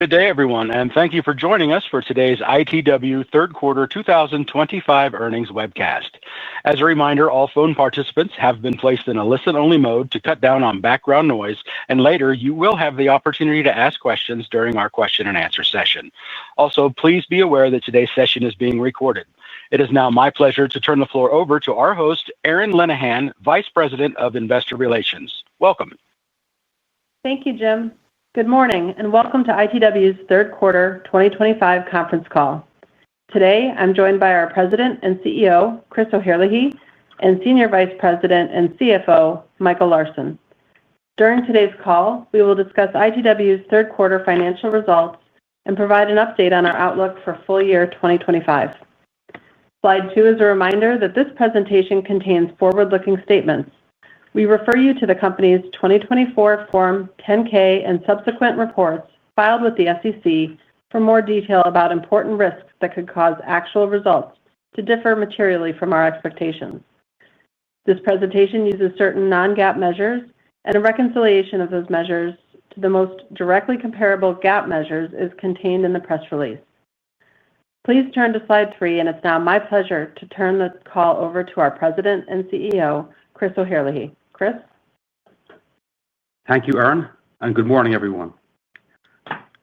Good day, everyone, and thank you for joining us for today's ITW Third Quarter 2025 Earnings Webcast. As a reminder, all phone participants have been placed in a listen-only mode to cut down on background noise, and later you will have the opportunity to ask questions during our question-and-answer session. Also, please be aware that today's session is being recorded. It is now my pleasure to turn the floor over to our host, Erin Lenahan, Vice President of Investor Relations. Welcome. Thank you, Jim. Good morning and welcome to ITW's Third Quarter 2025 Conference Call. Today, I'm joined by our President and CEO, Chris O'Herlihy, and Senior Vice President and CFO, Michael Larson. During today's call, we will discuss ITW's third quarter financial results and provide an update on our outlook for full year 2025. Slide 2 is a reminder that this presentation contains forward-looking statements. We refer you to the company's 2024 Form 10-K and subsequent reports filed with the SEC for more detail about important risks that could cause actual results to differ materially from our expectations. This presentation uses certain non-GAAP measures, and a reconciliation of those measures to the most directly comparable GAAP measures is contained in the press release. Please turn to slide 3, and it's now my pleasure to turn the call over to our President and CEO, Chris O'Herlihy. Chris? Thank you, Erin, and good morning, everyone.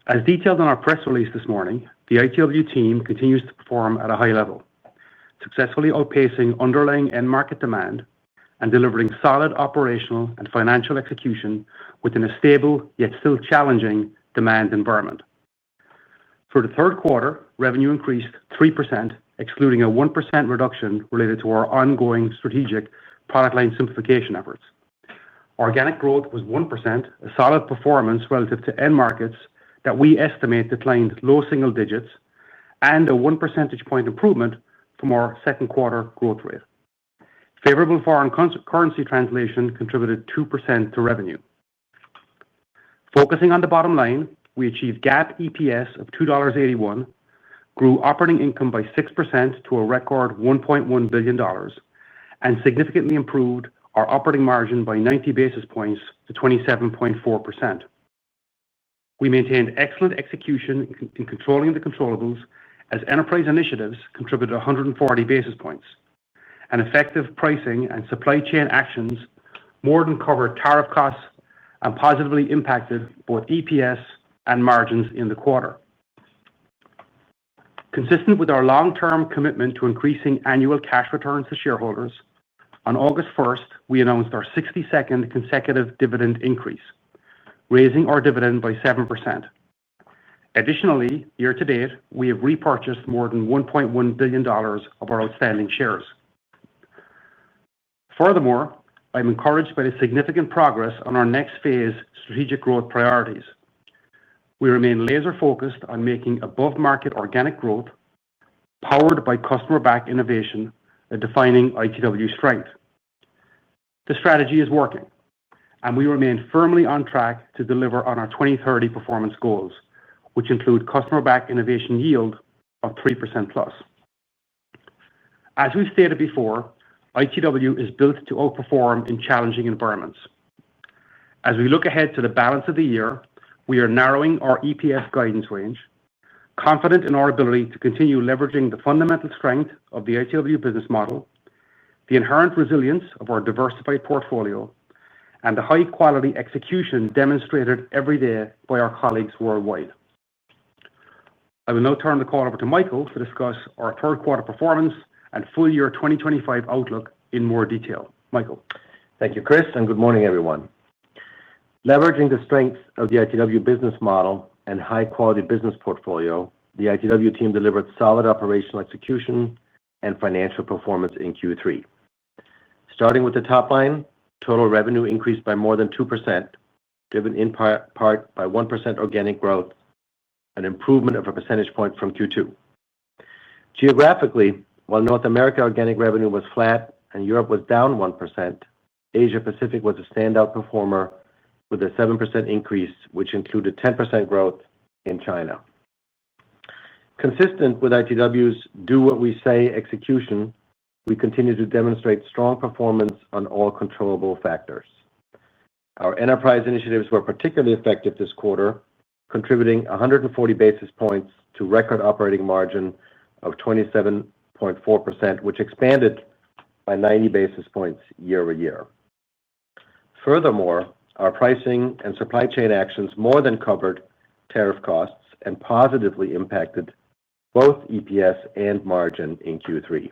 As detailed in our press release this morning, the ITW team continues to perform at a high level, successfully outpacing underlying end market demand and delivering solid operational and financial execution within a stable yet still challenging demand environment. For the third quarter, revenue increased 3%, excluding a 1% reduction related to our ongoing strategic product line simplification efforts. Organic growth was 1%, a solid performance relative to end markets that we estimate declined low single digits, and a 1 percentage point improvement from our second quarter growth rate. Favorable foreign currency translation contributed 2% to revenue. Focusing on the bottom line, we achieved GAAP EPS of $2.81, grew operating income by 6% to a record $1.1 billion, and significantly improved our operating margin by 90 basis points to 27.4%. We maintained excellent execution in controlling the controllables as enterprise initiatives contributed 140 basis points, and effective pricing and supply chain actions more than covered tariff costs and positively impacted both EPS and margins in the quarter. Consistent with our long-term commitment to increasing annual cash returns to shareholders, on August 1st, we announced our 62nd consecutive dividend increase, raising our dividend by 7%. Additionally, year to date, we have repurchased more than $1.1 billion of our outstanding shares. Furthermore, I'm encouraged by the significant progress on our next phase strategic growth priorities. We remain laser-focused on making above-market organic growth, powered by customer-backed innovation, a defining ITW strength. The strategy is working, and we remain firmly on track to deliver on our 2030 performance goals, which include customer-backed innovation yield of 3%+. As we've stated before, ITW is built to outperform in challenging environments. As we look ahead to the balance of the year, we are narrowing our EPS guidance range, confident in our ability to continue leveraging the fundamental strength of the ITW business model, the inherent resilience of our diversified portfolio, and the high-quality execution demonstrated every day by our colleagues worldwide. I will now turn the call over to Michael to discuss our third quarter performance and full year 2025 outlook in more detail. Michael. Thank you, Chris, and good morning, everyone. Leveraging the strengths of the ITW business model and high-quality business portfolio, the ITW team delivered solid operational execution and financial performance in Q3. Starting with the top line, total revenue increased by more than 2%, driven in part by 1% organic growth, an improvement of a percentage point from Q2. Geographically, while North America organic revenue was flat and Europe was down 1%, Asia-Pacific was a standout performer with a 7% increase, which included 10% growth in China. Consistent with ITW's do what we say execution, we continue to demonstrate strong performance on all controllable factors. Our enterprise initiatives were particularly effective this quarter, contributing 140 basis points to record operating margin of 27.4%, which expanded by 90 basis points year over year. Furthermore, our pricing and supply chain actions more than covered tariff costs and positively impacted both EPS and margin in Q3.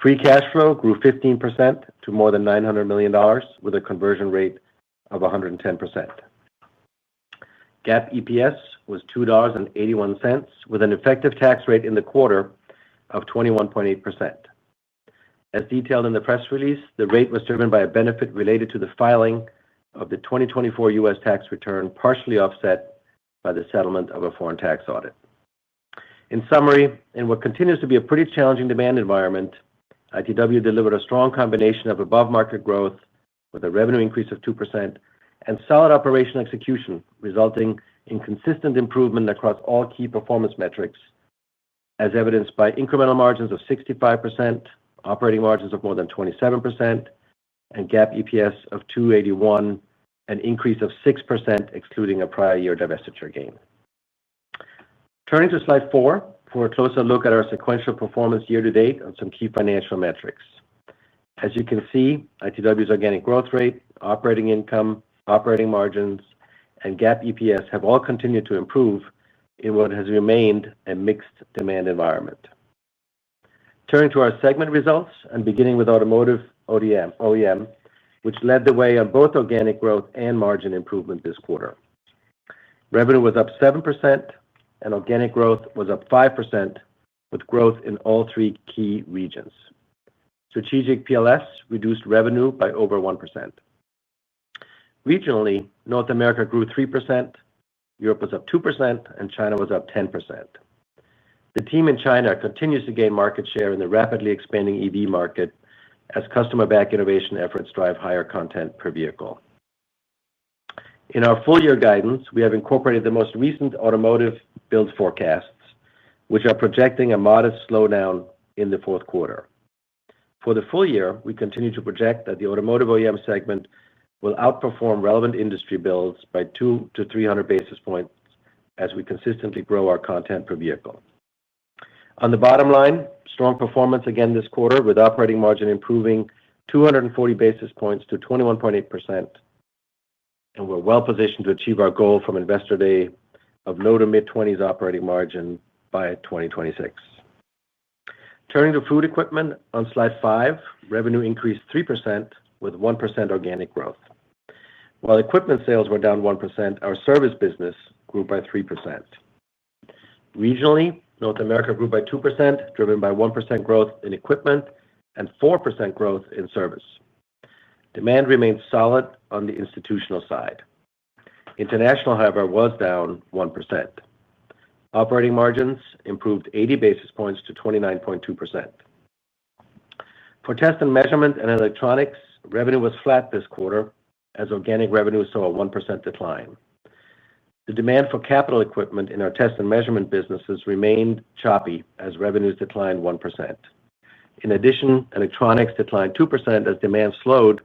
Free cash flow grew 15% to more than $900 million with a conversion rate of 110%. GAAP EPS was $2.81 with an effective tax rate in the quarter of 21.8%. As detailed in the press release, the rate was driven by a benefit related to the filing of the 2024 U.S. tax return, partially offset by the settlement of a foreign tax audit. In summary, in what continues to be a pretty challenging demand environment, ITW delivered a strong combination of above-market growth with a revenue increase of 2% and solid operational execution, resulting in consistent improvement across all key performance metrics, as evidenced by incremental margins of 65%, operating margins of more than 27%, and GAAP EPS of $2.81, an increase of 6% excluding a prior year divestiture gain. Turning to slide 4 for a closer look at our sequential performance year to date on some key financial metrics. As you can see, ITW's organic growth rate, operating income, operating margins, and GAAP EPS have all continued to improve in what has remained a mixed demand environment. Turning to our segment results and beginning with automotive OEM, which led the way on both organic growth and margin improvement this quarter. Revenue was up 7% and organic growth was up 5% with growth in all three key regions. Strategic PLS reduced revenue by over 1%. Regionally, North America grew 3%, Europe was up 2%, and China was up 10%. The team in China continues to gain market share in the rapidly expanding EV market as customer-backed innovation efforts drive higher content per vehicle. In our full-year guidance, we have incorporated the most recent automotive build forecasts, which are projecting a modest slowdown in the fourth quarter. For the full year, we continue to project that the automotive OEM segment will outperform relevant industry builds by 200 to 300 basis points as we consistently grow our content per vehicle. On the bottom line, strong performance again this quarter with operating margin improving 240 basis points to 21.8%, and we're well positioned to achieve our goal from Investor Day of low to mid-20s operating margin by 2026. Turning to food equipment on slide 5, revenue increased 3% with 1% organic growth. While equipment sales were down 1%, our service business grew by 3%. Regionally, North America grew by 2%, driven by 1% growth in equipment and 4% growth in service. Demand remains solid on the institutional side. International, however, was down 1%. Operating margins improved 80 basis points to 29.2%. For test and measurement and electronics, revenue was flat this quarter as organic revenue saw a 1% decline. The demand for capital equipment in our test and measurement businesses remained choppy as revenues declined 1%. In addition, electronics declined 2% as demand slowed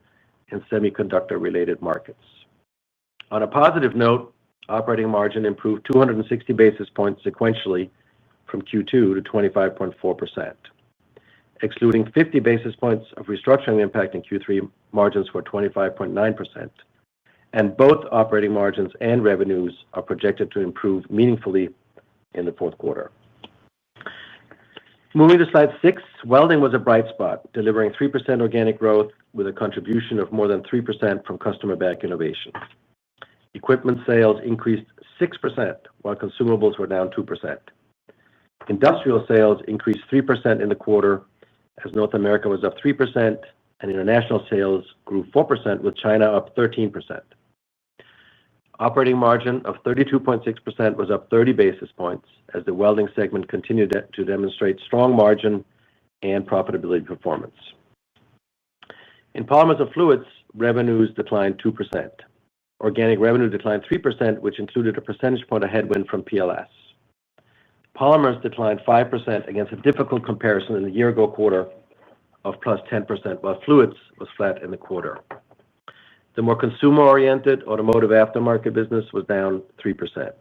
in semiconductor-related markets. On a positive note, operating margin improved 260 basis points sequentially from Q2 to 25.4%. Excluding 50 basis points of restructuring impact in Q3, margins were 25.9%, and both operating margins and revenues are projected to improve meaningfully in the fourth quarter. Moving to slide 6, welding was a bright spot, delivering 3% organic growth with a contribution of more than 3% from customer-backed innovation. Equipment sales increased 6%, while consumables were down 2%. Industrial sales increased 3% in the quarter, as North America was up 3%, and international sales grew 4%, with China up 13%. Operating margin of 32.6% was up 30 basis points, as the welding segment continued to demonstrate strong margin and profitability performance. In polymers and fluids, revenues declined 2%. Organic revenue declined 3%, which included a percentage point of headwind from PLS. Polymers declined 5% against a difficult comparison in the year-ago quarter of plus 10%, while fluids was flat in the quarter. The more consumer-oriented automotive aftermarket business was down 3%.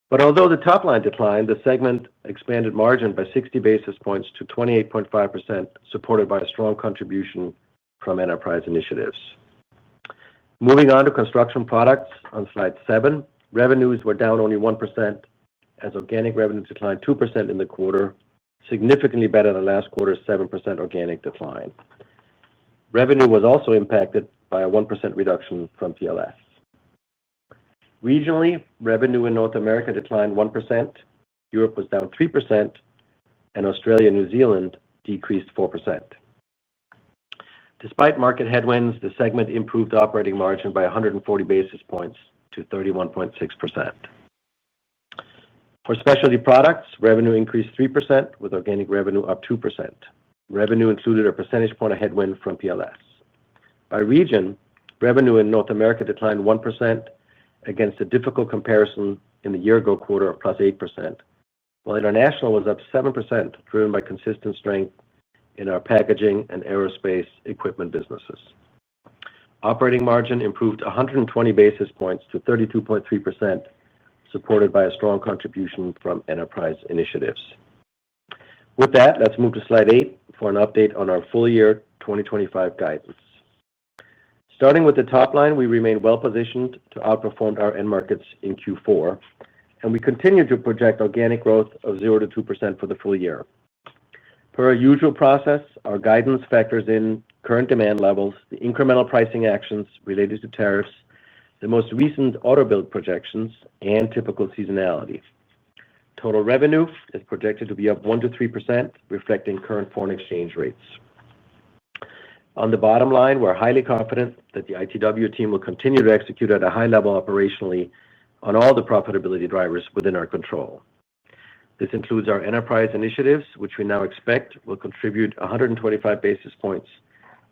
But although the top line declined, the segment expanded margin by 60 basis points to 28.5%, supported by a strong contribution from enterprise initiatives. Moving on to construction products on slide 7, revenues were down only 1% as organic revenue declined 2% in the quarter, significantly better than last quarter's 7% organic decline. Revenue was also impacted by a 1% reduction from PLS. Regionally, revenue in North America declined 1%, Europe was down 3%, and Australia and New Zealand decreased 4%. Despite market headwinds, the segment improved operating margin by 140 basis points to 31.6%. For specialty products, revenue increased 3%, with organic revenue up 2%. Revenue included a percentage point of headwind from PLS. By region, revenue in North America declined 1% against a difficult comparison in the year-ago quarter of plus 8%, while international was up 7%, driven by consistent strength in our packaging and aerospace equipment businesses. Operating margin improved 120 basis points to 32.3%, supported by a strong contribution from enterprise initiatives. With that, let's move to slide 8 for an update on our full year 2025 guidance. Starting with the top line, we remain well-positioned to outperform our end markets in Q4, and we continue to project organic growth of 0 to 2% for the full year. Per our usual process, our guidance factors in current demand levels, the incremental pricing actions related to tariffs, the most recent auto build projections, and typical seasonality. Total revenue is projected to be up 1 to 3%, reflecting current foreign exchange rates. On the bottom line, we're highly confident that the ITW team will continue to execute at a high level operationally on all the profitability drivers within our control. This includes our enterprise initiatives, which we now expect will contribute 125 basis points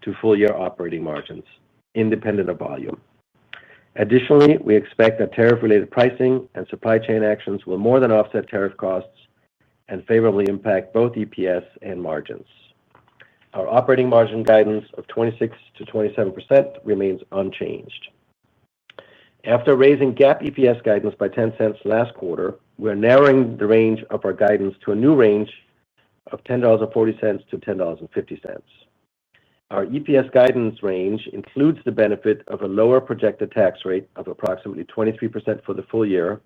to full-year operating margins, independent of volume. Additionally, we expect that tariff-related pricing and supply chain actions will more than offset tariff costs and favorably impact both EPS and margins. Our operating margin guidance of 26 to 27% remains unchanged. After raising GAAP EPS guidance by 10 cents last quarter, we're narrowing the range of our guidance to a new range of $10.40 to $10.50. Our EPS guidance range includes the benefit of a lower projected tax rate of approximately 23% for the full year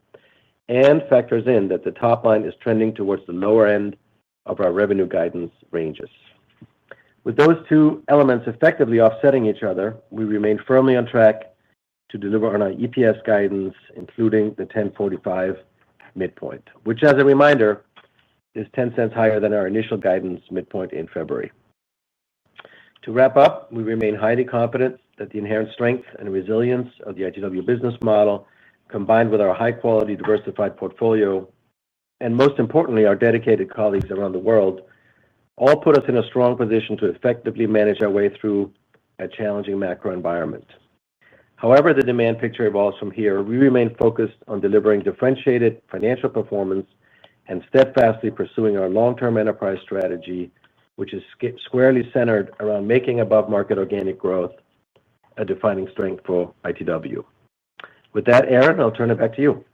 and factors in that the top line is trending towards the lower end of our revenue guidance ranges. With those two elements effectively offsetting each other, we remain firmly on track to deliver on our EPS guidance, including the $10.45 midpoint, which, as a reminder, is 10 cents higher than our initial guidance midpoint in February. To wrap up, we remain highly confident that the inherent strength and resilience of the ITW business model, combined with our high-quality, diversified portfolio, and most importantly, our dedicated colleagues around the world, all put us in a strong position to effectively manage our way through a challenging macro environment. However the demand picture evolves from here, we remain focused on delivering differentiated financial performance and steadfastly pursuing our long-term enterprise strategy, which is squarely centered around making above-market organic growth a defining strength for ITW. With that, Aaron, I'll turn it back to you.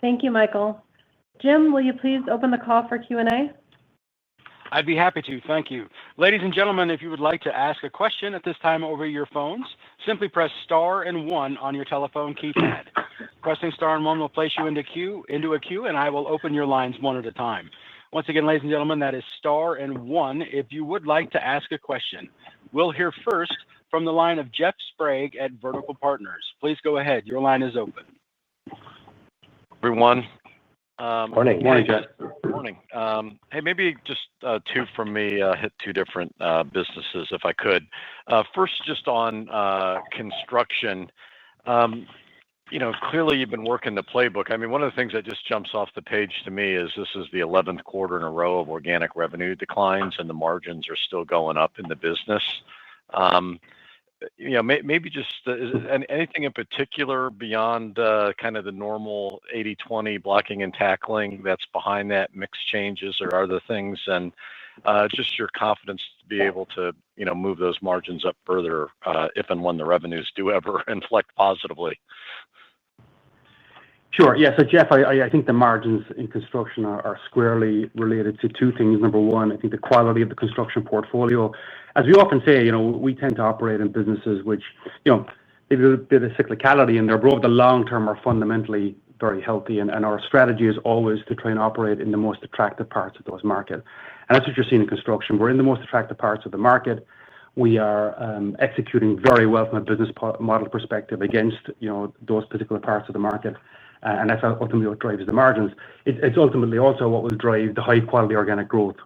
Thank you, Michael. Jim, will you please open the call for Q&A? I'd be happy to. Thank you. Ladies and gentlemen, if you would like to ask a question at this time over your phones, simply press star and 1 on your telephone keypad. Pressing star and 1 will place you into a queue, and I will open your lines one at a time. Once again, ladies and gentlemen, that is star and 1 if you would like to ask a question. We'll hear first from the line of Jeff Sprague at Vertical Partners. Please go ahead. Your line is open. Everyone. Morning. Morning, Jeff. Morning. Hey, maybe just two from me, hit two different businesses if I could. First, just on construction. Clearly you've been working the playbook. I mean, one of the things that just jumps off the page to me is this is the 11th quarter in a row of organic revenue declines, and the margins are still going up in the business. Maybe just anything in particular beyond kind of the normal 80-20 blocking and tackling that's behind that, mix changes or other things. And Just your confidence to be able to, move those margins up further if and when the revenues do ever inflect positively. Sure. Yeah. So, Jeff, I think the margins in construction are squarely related to two things. Number one, I think the quality of the construction portfolio. As we often say, we tend to operate in businesses which, they have a bit of cyclicality in there, but over the long term are fundamentally very healthy. And our strategy is always to try and operate in the most attractive parts of those markets. And that's what you're seeing in construction. We're in the most attractive parts of the market. We are executing very well from a business model perspective against, those particular parts of the market. And that's ultimately what drives the margins. It's ultimately also what will drive the high quality organic growth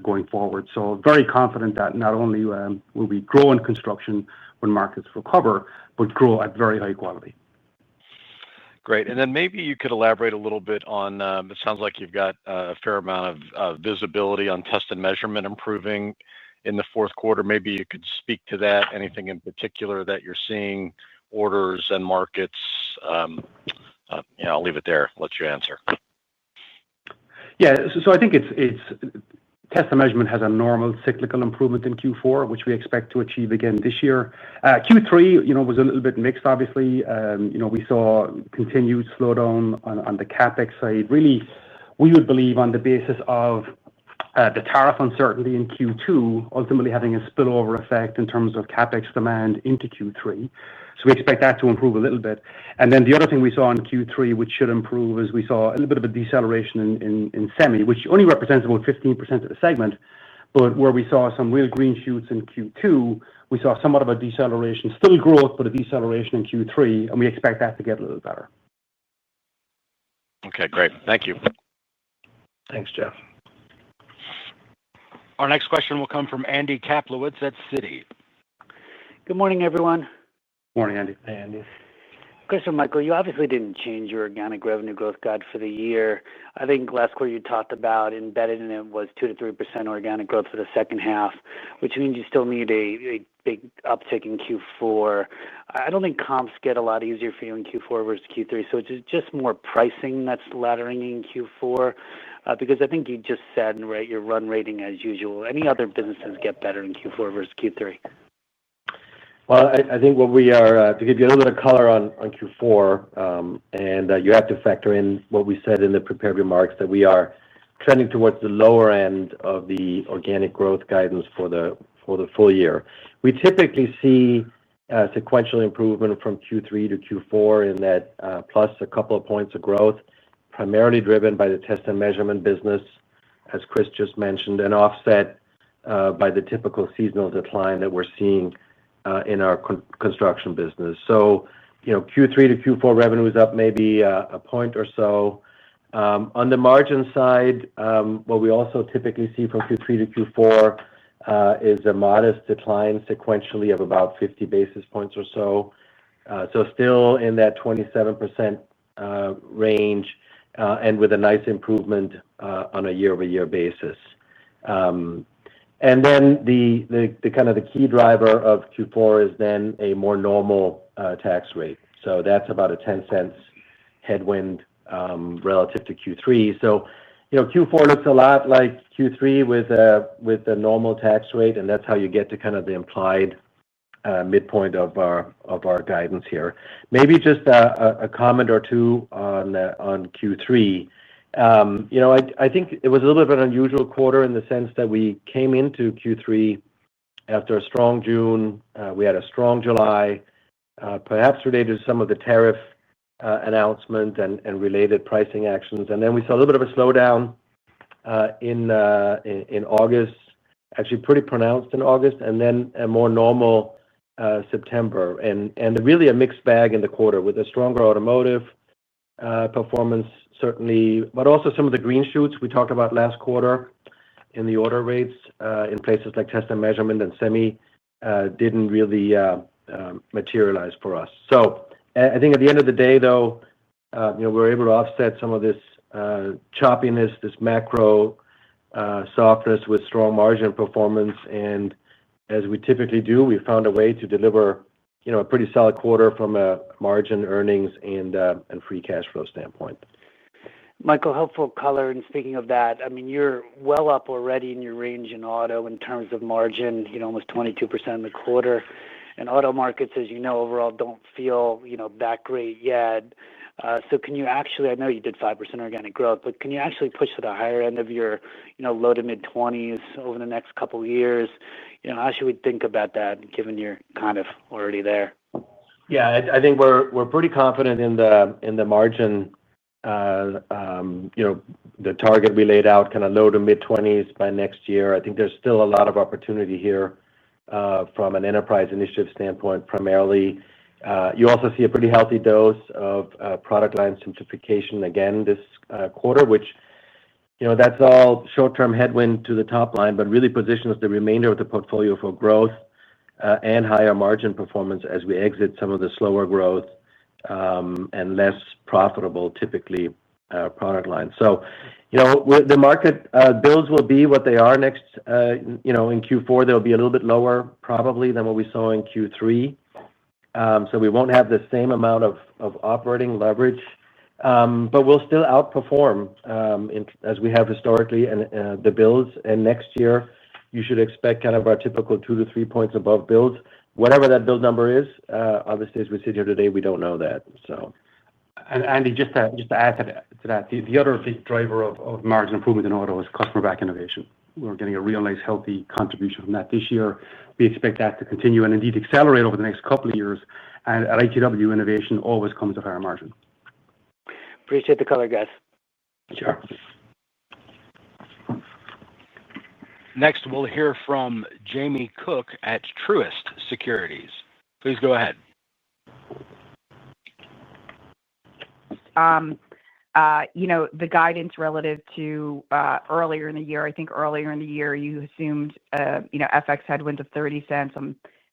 going forward. So very confident that not only will we grow in construction when markets recover, but grow at very high quality. Great. And then maybe you could elaborate a little bit on, it sounds like you've got a fair amount of visibility on test and measurement improving in the fourth quarter. Maybe you could speak to that, anything in particular that you're seeing, orders and markets. I'll leave it there. Let you answer. Yeah. So I think it's test and measurement has a normal cyclical improvement in Q4, which we expect to achieve again this year. Q3, was a little bit mixed, obviously. We saw continued slowdown on the CapEx side. Really, we would believe on the basis of the tariff uncertainty in Q2, ultimately having a spillover effect in terms of CapEx demand into Q3. So we expect that to improve a little bit. And then the other thing we saw in Q3, which should improve, is we saw a little bit of a deceleration in semi, which only represents about 15% of the segment. But where we saw some real green shoots in Q2, we saw somewhat of a deceleration, still growth, but a deceleration in Q3, and we expect that to get a little better. Okay, great. Thank you. Thanks, Jeff. Our next question will come from Andy Kaplowitz at Citi. Good morning, everyone. Morning, Andy. Hey, Andy. Chris or Michael, you obviously didn't change your organic revenue growth guide for the year. I think last quarter you talked about embedded in it was 2 to 3% organic growth for the second half, which means you still need a big uptick in Q4. I don't think comps get a lot easier for you in Q4 versus Q3, so it's just more pricing that's laddering in Q4. Because I think you just said, right, you're run rating as usual. Any other businesses get better in Q4 versus Q3? Well, I think what we are, to give you a little bit of color on Q4, and you have to factor in what we said in the prepared remarks, that we are trending towards the lower end of the organic growth guidance for the full year. We typically see sequential improvement from Q3 to Q4 in that plus a couple of points of growth, primarily driven by the test and measurement business, as Chris just mentioned, and offset by the typical seasonal decline that we're seeing in our construction business. So, Q3 to Q4 revenue is up maybe a point or so. On the margin side, what we also typically see from Q3 to Q4 is a modest decline sequentially of about 50 basis points or so. So still in that 27% range, and with a nice improvement on a year-over-year basis. And then the kind of the key driver of Q4 is then a more normal tax rate. So that's about a 10 cents headwind relative to Q3. So, Q4 looks a lot like Q3 with a normal tax rate, and that's how you get to kind of the implied midpoint of our guidance here. Maybe just a comment or two on Q3. I think it was a little bit of an unusual quarter in the sense that we came into Q3 after a strong June. We had a strong July, perhaps related to some of the tariff announcement and related pricing actions. And then we saw a little bit of a slowdown in August, actually pretty pronounced in August, and then a more normal September. And really a mixed bag in the quarter with a stronger automotive performance, certainly, but also some of the green shoots we talked about last quarter in the order rates in places like test and measurement and semi didn't really materialize for us. So I think at the end of the day, though, we're able to offset some of this choppiness, this macro softness with strong margin performance. And as we typically do, we found a way to deliver, a pretty solid quarter from a margin, earnings, and free cash flow standpoint. Michael, helpful color. And speaking of that, I mean, you're well up already in your range in auto in terms of margin, almost 22% in the quarter. And auto markets, as you know, overall don't feel, that great yet. So can you actually, I know you did 5% organic growth, but can you actually push to the higher end of your, low to mid 20s over the next couple of years? How should we think about that given you're kind of already there? Yeah, I think we're pretty confident in the margin. The target we laid out, kind of low to mid 20s by next year. I think there's still a lot of opportunity here from an enterprise initiative standpoint, primarily. You also see a pretty healthy dose of product line simplification again this quarter, which, that's all short-term headwind to the top line, but really positions the remainder of the portfolio for growth and higher margin performance as we exit some of the slower growth and less profitable, typically, product lines. So, the market builds will be what they are next. In Q4, they'll be a little bit lower probably than what we saw in Q3. So we won't have the same amount of operating leverage, but we'll still outperform as we have historically and the builds. And next year, you should expect kind of our typical 2 to 3 points above builds. Whatever that build number is, obviously, as we sit here today, we don't know that. So, and Andy, just to add to that, the other big driver of margin improvement in auto is customer-backed innovation. We're getting a real nice, healthy contribution from that this year. We expect that to continue and indeed accelerate over the next couple of years. And at ITW, innovation always comes at higher margin. Appreciate the color, guys. Sure. Next, we'll hear from Jamie Cook at Truist Securities. Please go ahead. The guidance relative to earlier in the year, I think earlier in the year you assumed, FX headwind of 30 cents.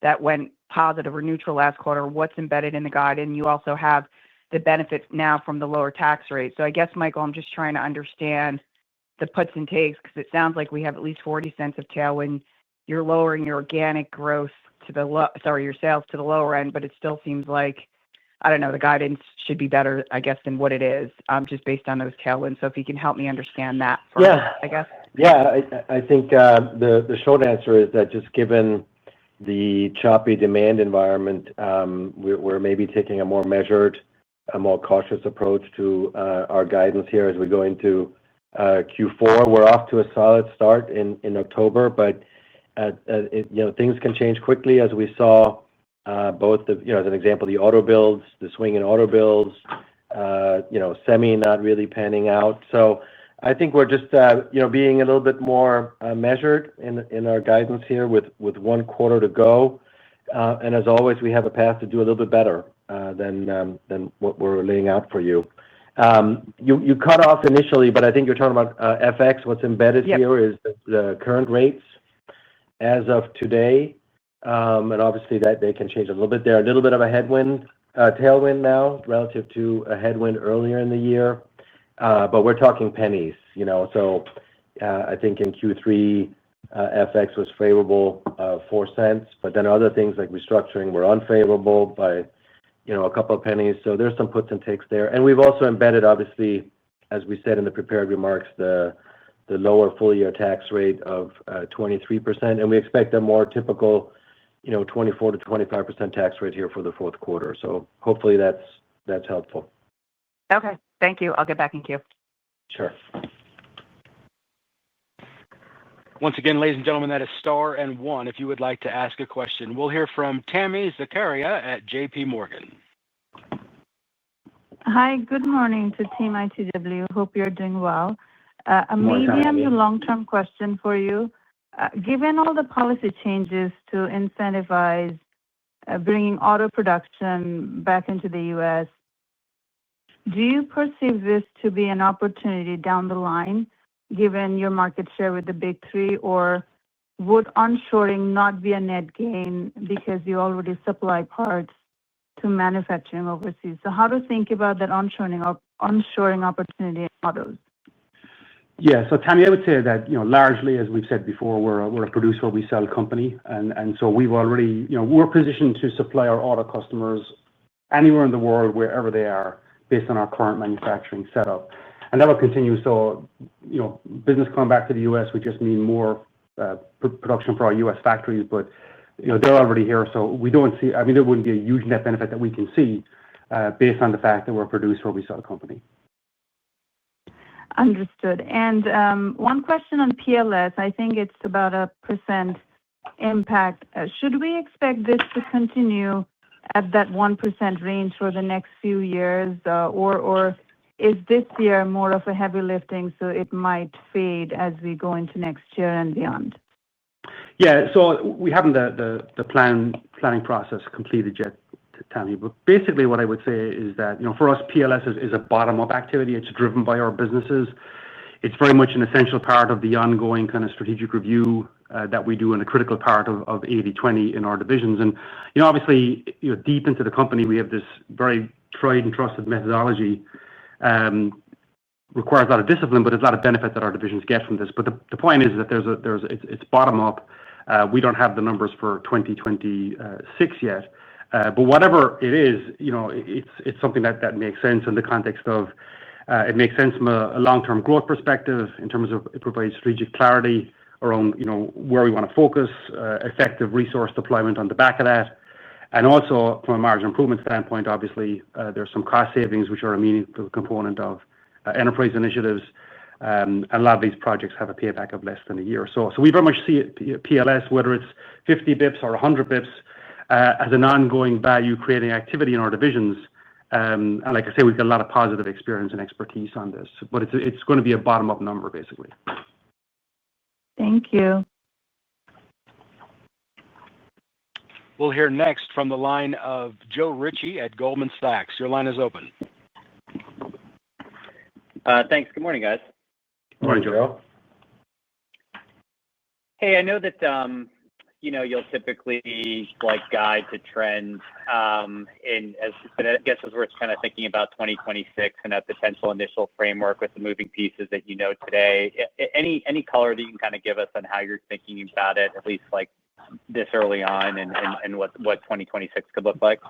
That went positive or neutral last quarter. What's embedded in the guide? And you also have the benefit now from the lower tax rate. So I guess, Michael, I'm just trying to understand the puts and takes because it sounds like we have at least 40 cents of tailwind. You're lowering your organic growth to your sales to the lower end, but it still seems like, I don't know, the guidance should be better, I guess, than what it is, just based on those tailwinds. So if you can help me understand that first, I guess. Yeah, I think the short answer is that just given the choppy demand environment, we're maybe taking a more measured, a more cautious approach to our guidance here as we go into Q4. We're off to a solid start in October, but things can change quickly, as we saw both as an example, the auto builds, the swing in auto builds, semi not really panning out. So I think we're just being a little bit more measured in our guidance here with one quarter to go. And as always, we have a path to do a little bit better than what we're laying out for you. You cut off initially, but I think you're talking about FX. What's embedded here is the current rates as of today. And obviously that they can change a little bit. They're a little bit of a tailwind now relative to a headwind earlier in the year. But we're talking pennies, So I think in Q3, FX was favorable 4 cents, but then other things like restructuring were unfavorable by a couple of pennies. So there's some puts and takes there. And we've also embedded, obviously, as we said in the prepared remarks, the lower full year tax rate of 23%. And we expect a more typical 24 to 25% tax rate here for the fourth quarter. So hopefully that's helpful. Okay. Thank you. I'll get back in queue. Sure. Once again, ladies and gentlemen, that is star and one if you would like to ask a question. We'll hear from Tami Zakaria at JP Morgan. Hi, good morning to Team ITW. Hope you're doing well. Morning, Maybe Tami. a long-term question for you. Given all the policy changes to incentivize bringing auto production back into the U.S., do you perceive this to be an opportunity down the line, given your market share with the big three, or would onshoring not be a net gain because you already supply parts to manufacturing overseas? So how to think about that onshoring opportunity in autos? Yeah, so Tami, I would say that largely, as we've said before, we're a producer, we sell company, and so we've already we're positioned to supply our auto customers anywhere in the world, wherever they are, based on our current manufacturing setup. and that will continue. So, business coming back to the U.S. would just mean more production for our U.S. factories, but they're already here, so we don't see. I mean, there wouldn't be a huge net benefit that we can see based on the fact that we're a producer or we sell a company. Understood. And one question on PLS. I think it's about 1% impact. Should we expect this to continue at that 1% range for the next few years, or is this year more of a heavy lifting, so it might fade as we go into next year and beyond? Yeah, so we haven't the planning process completed yet, Tammy. But basically, what I would say is that for us, PLS is a bottom-up activity. It's driven by our businesses. It's very much an essential part of the ongoing kind of strategic review that we do, and a critical part of 80/20 in our divisions. And obviously, deep into the company, we have this very tried and trusted methodology. Requires a lot of discipline, but there's a lot of benefit that our divisions get from this. But the point is that it's bottom up. We don't have the numbers for 2026 yet, but whatever it is, it's something that makes sense in the context of it makes sense from a long-term growth perspective in terms of it provides strategic clarity around where we want to focus, effective resource deployment on the back of that. And also from a margin improvement standpoint, obviously, there's some cost savings which are a meaningful component of enterprise initiatives, and a lot of these projects have a payback of less than a year. So we very much see it, PLS, whether it's 50 bips or 100 bips, as an ongoing value-creating activity in our divisions. And like I say, we've got a lot of positive experience and expertise on this, but it's going to be a bottom-up number, basically. Thank you. We'll hear next from the line of Joe Ritchie at Goldman Sachs. Your line is open. Thanks. Good morning, guys. Good morning, Joe. Hey, I know that you'll typically guide to trend, but I guess as we're kind of thinking about 2026 and that potential initial framework with the moving pieces that today, any color that you can kind of give us on how you're thinking about it, at least this early on, and what 2026 could look like?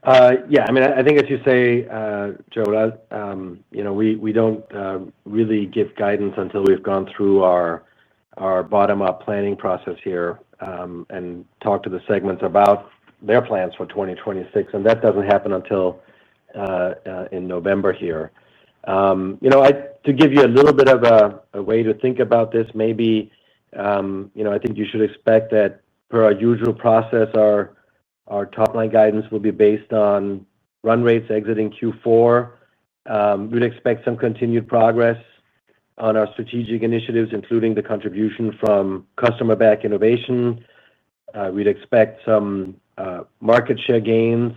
Yeah, I mean, I think as you say, Joe, we don't really give guidance until we've gone through our bottom-up planning process here and talk to the segments about their plans for 2026, and that doesn't happen until in November here. To give you a little bit of a way to think about this, maybe, I think you should expect that per our usual process, our top-line guidance will be based on run rates exiting Q4. We'd expect some continued progress on our strategic initiatives, including the contribution from customer-backed innovation. We'd expect some market share gains,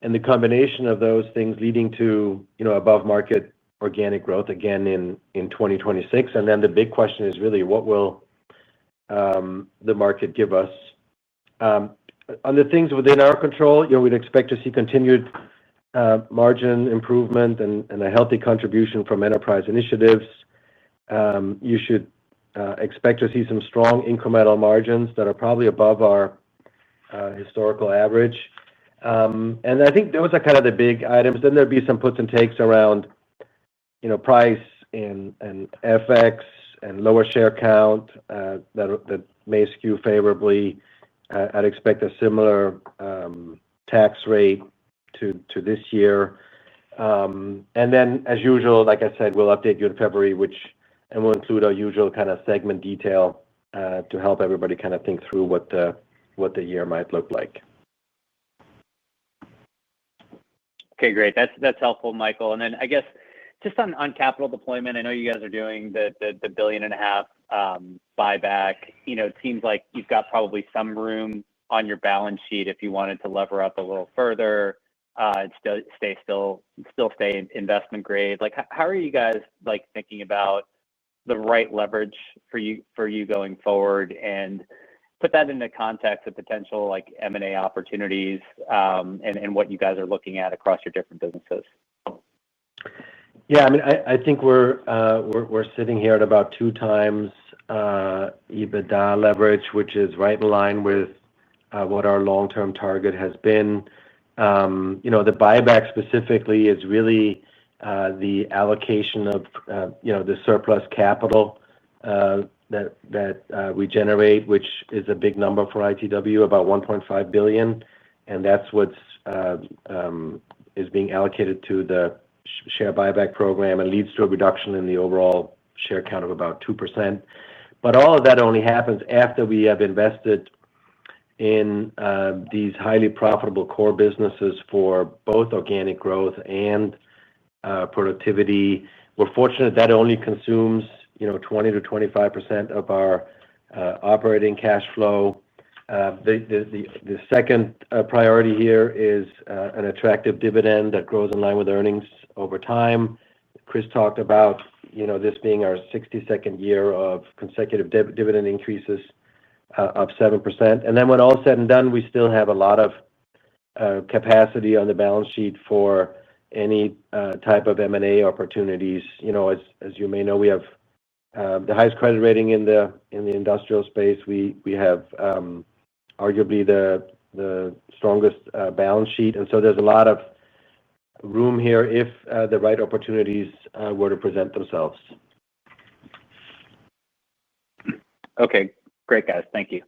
and the combination of those things leading to above-market organic growth again in 2026. And then the big question is really, what will the market give us? On the things within our control, we'd expect to see continued margin improvement and a healthy contribution from enterprise initiatives. You should expect to see some strong incremental margins that are probably above our historical average. And I think those are kind of the big items. Then there'll be some puts and takes around price and FX and lower share count that may skew favorably. I'd expect a similar tax rate to this year. And then, as usual, like I said, we'll update you in February, and we'll include our usual kind of segment detail to help everybody kind of think through what the year might look like. Okay, great. That's helpful, Michael. And then I guess just on capital deployment, I know you guys are doing the $1.5 billion buyback. It seems like you've got probably some room on your balance sheet if you wanted to lever up a little further, and still stay investment grade. How are you guys thinking about the right leverage for you going forward, and put that into context of potential M&A opportunities, and what you guys are looking at across your different businesses? Yeah, I mean, I think we're sitting here at about 2x EBITDA leverage, which is right in line with what our long-term target has been. The buyback specifically is really the allocation of the surplus capital that we generate, which is a big number for ITW, about $1.5 billion, and that's what's is being allocated to the share buyback program and leads to a reduction in the overall share count of about 2%. But all of that only happens after we have invested in these highly profitable core businesses for both organic growth and productivity. We're fortunate that only consumes 20 to 25% of our operating cash flow. The second priority here is an attractive dividend that grows in line with earnings over time. Chris talked about this being our 62nd year of consecutive dividend increases of 7%. And then when all said and done, we still have a lot of capacity on the balance sheet for any type of M&A opportunities. As you may know, we have the highest credit rating in the industrial space. We have arguably the strongest balance sheet, and so there's a lot of room here if the right opportunities were to present themselves. Okay, great guys, thank you.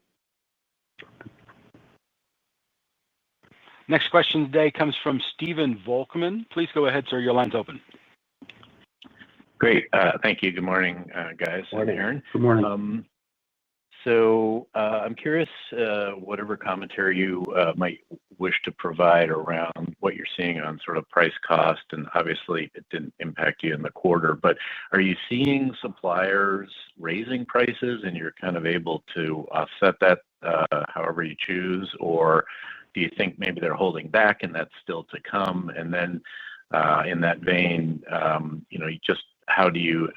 Next question today comes from Stephen Volkmann. Please go ahead, sir. Your line's open. Great. Thank you. Good morning, guys. Morning. Aaron. Good morning. So I'm curious, whatever commentary you might wish to provide around what you're seeing on sort of price cost, and obviously it didn't impact you in the quarter, but are you seeing suppliers raising prices and you're kind of able to offset that however you choose, or do you think maybe they're holding back and that's still to come? And then in that vein, just how do you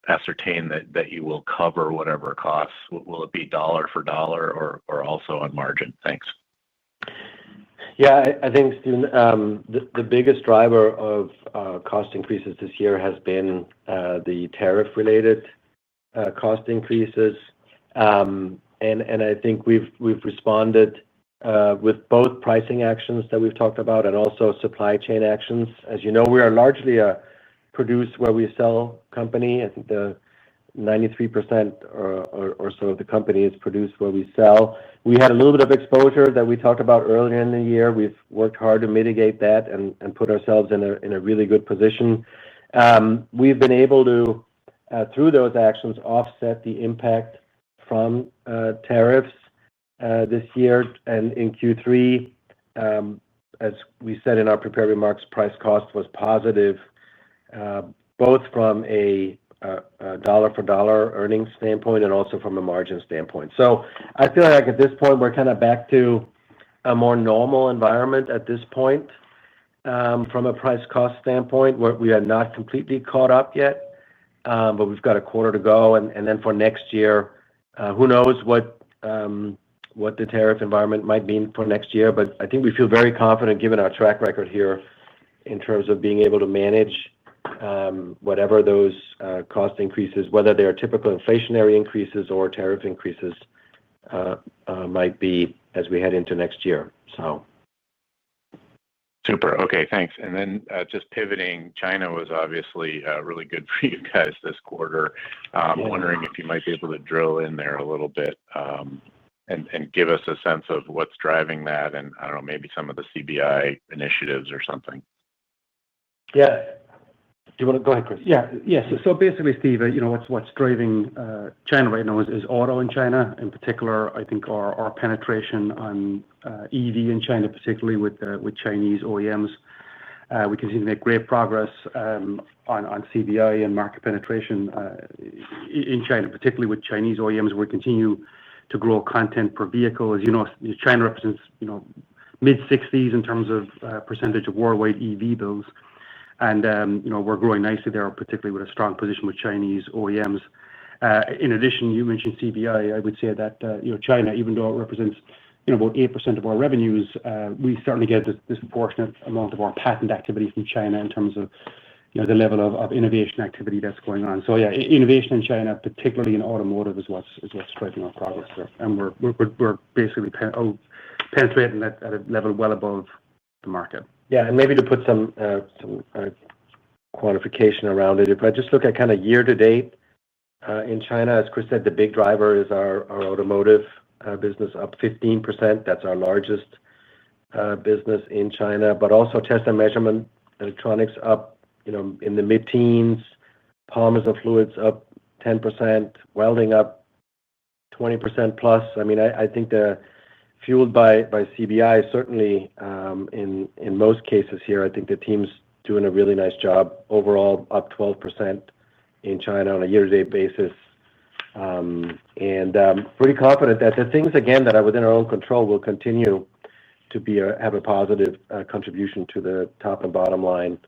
ascertain that you will cover whatever costs? Will it be dollar for dollar or also on margin? Thanks. Yeah, I think, Stephen, the biggest driver of cost increases this year has been the tariff-related cost increases, and I think we've responded with both pricing actions that we've talked about and also supply chain actions. As you know, we are largely a produce where we sell company. I think the 93% or so of the company is produced where we sell. We had a little bit of exposure that we talked about earlier in the year. We've worked hard to mitigate that and put ourselves in a really good position. We've been able to, through those actions, offset the impact from tariffs this year. And in Q3, as we said in our prepared remarks, price cost was positive, both from a dollar for dollar earnings standpoint and also from a margin standpoint. So I feel like at this point we're kind of back to a more normal environment at this point from a price cost standpoint, where we are not completely caught up yet, but we've got a quarter to go. And then for next year, who knows what the tariff environment might mean for next year. But I think we feel very confident given our track record here in terms of being able to manage whatever those cost increases, whether they are typical inflationary increases or tariff increases, might be as we head into next year. So. Super. Okay, thanks. And then just pivoting, China was obviously really good for you guys this quarter. Wondering if you might be able to drill in there a little bit and give us a sense of what's driving that, and I don't know, maybe some of the CBI initiatives or something. Yeah. Do you want to go ahead, Chris? Yes. So basically, Steve, what's driving China right now is auto in China. In particular, I think our penetration on EV in China, particularly with Chinese OEMs. We continue to make great progress on CBI and market penetration in China, particularly with Chinese OEMs. We continue to grow content per vehicle. As you know, China represents mid-60s in terms of percentage of worldwide EV builds. And we're growing nicely there, particularly with a strong position with Chinese OEMs. In addition, you mentioned CBI. I would say that China, even though it represents about 8% of our revenues, we certainly get a disproportionate amount of our patent activity from China in terms of the level of innovation activity that's going on. So yeah, innovation in China, particularly in automotive, is what's driving our progress there. And we're basically penetrating that at a level well above the market. Yeah, and maybe to put some quantification around it. If I just look at kind of year to date in China, as Chris said, the big driver is our automotive business up 15%. That's our largest business in China, but also test and measurement electronics up, in the mid-teens, polymers and fluids up 10%, welding up 20% plus. I mean, I think they're fueled by CBI, certainly in most cases here. I think the team's doing a really nice job. Overall, up 12% in China on a year-to-date basis. And pretty confident that the things, again, that are within our own control will continue to have a positive contribution to the top and bottom line